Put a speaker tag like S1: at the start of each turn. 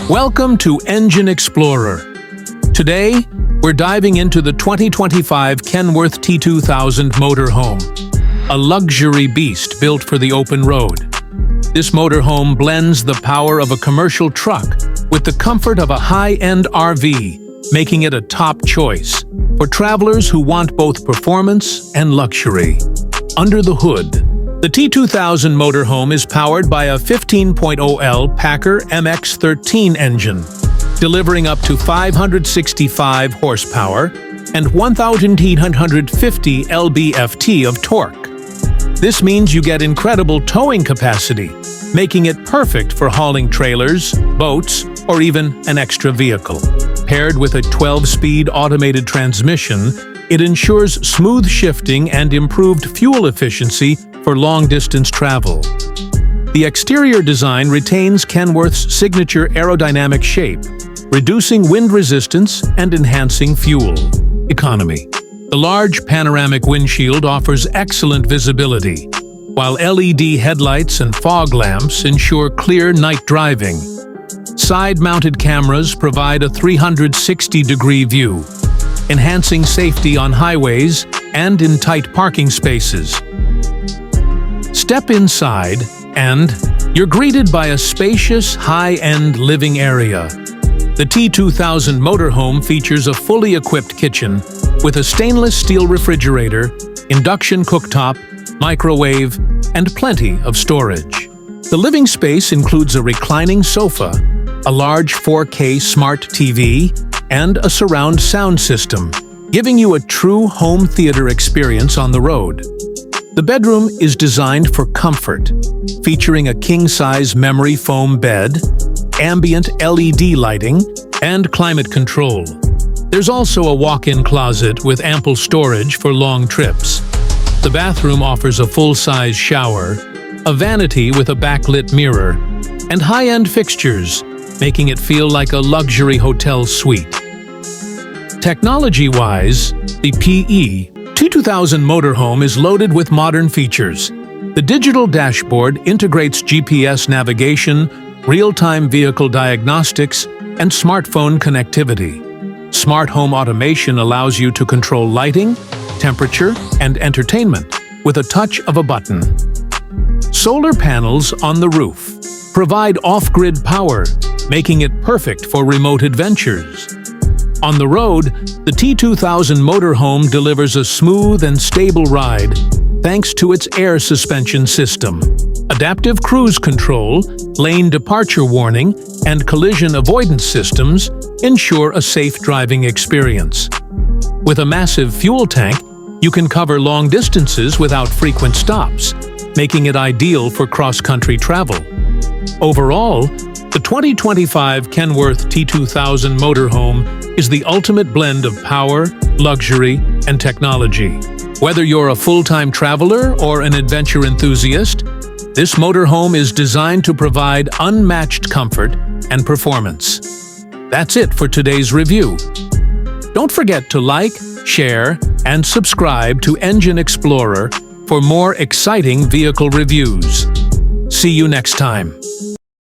S1: Welcome to Engine Explorer. Today, we're diving into the 2025 Kenworth T2000 Motorhome, a luxury beast built for the open road. This motorhome blends the power of a commercial truck with the comfort of a high-end RV, making it a top choice for travelers who want both performance and luxury. Under the hood, the T2000 Motorhome is powered by a 15.0L Packer MX-13 engine, delivering up to 565 horsepower and 1,850 lb-ft of torque. This means you get incredible towing capacity, making it perfect for hauling trailers, boats, or even an extra vehicle. Paired with a 12-speed automated transmission, it ensures smooth shifting and improved fuel efficiency for long-distance travel. The exterior design retains Kenworth's signature aerodynamic shape, reducing wind resistance and enhancing fuel economy. The large panoramic windshield offers excellent visibility, while LED headlights and fog lamps ensure clear night driving. Side-mounted cameras provide a 360-degree view, enhancing safety on highways and in tight parking spaces. Step inside, and you're greeted by a spacious, high-end living area. The T2000 Motorhome features a fully equipped kitchen with a stainless steel refrigerator, induction cooktop, microwave, and plenty of storage. The living space includes a reclining sofa, a large 4K smart TV, and a surround sound system, giving you a true home theater experience on the road. The bedroom is designed for comfort, featuring a king-size memory foam bed, ambient LED lighting, and climate control. There's also a walk-in closet with ample storage for long trips. The bathroom offers a full-size shower, a vanity with a backlit mirror, and high-end fixtures, making it feel like a luxury hotel suite. Technology-wise, the T2000 Motorhome is loaded with modern features. The digital dashboard integrates GPS navigation, real-time vehicle diagnostics, and smartphone connectivity. Smart home automation allows you to control lighting, temperature, and entertainment with a touch of a button. Solar panels on the roof provide off-grid power, making it perfect for remote adventures. On the road, the T2000 Motorhome delivers a smooth and stable ride thanks to its air suspension system. Adaptive cruise control, lane departure warning, and collision avoidance systems ensure a safe driving experience. With a massive fuel tank, you can cover long distances without frequent stops, making it ideal for cross-country travel. Overall, the 2025 Kenworth T2000 Motorhome is the ultimate blend of power, luxury, and technology. Whether you're a full-time traveler or an adventure enthusiast, this motorhome is designed to provide unmatched comfort and performance. That's it for today's review. Don't forget to like, share, and subscribe to Engine Explorer for more exciting vehicle reviews. See you next time.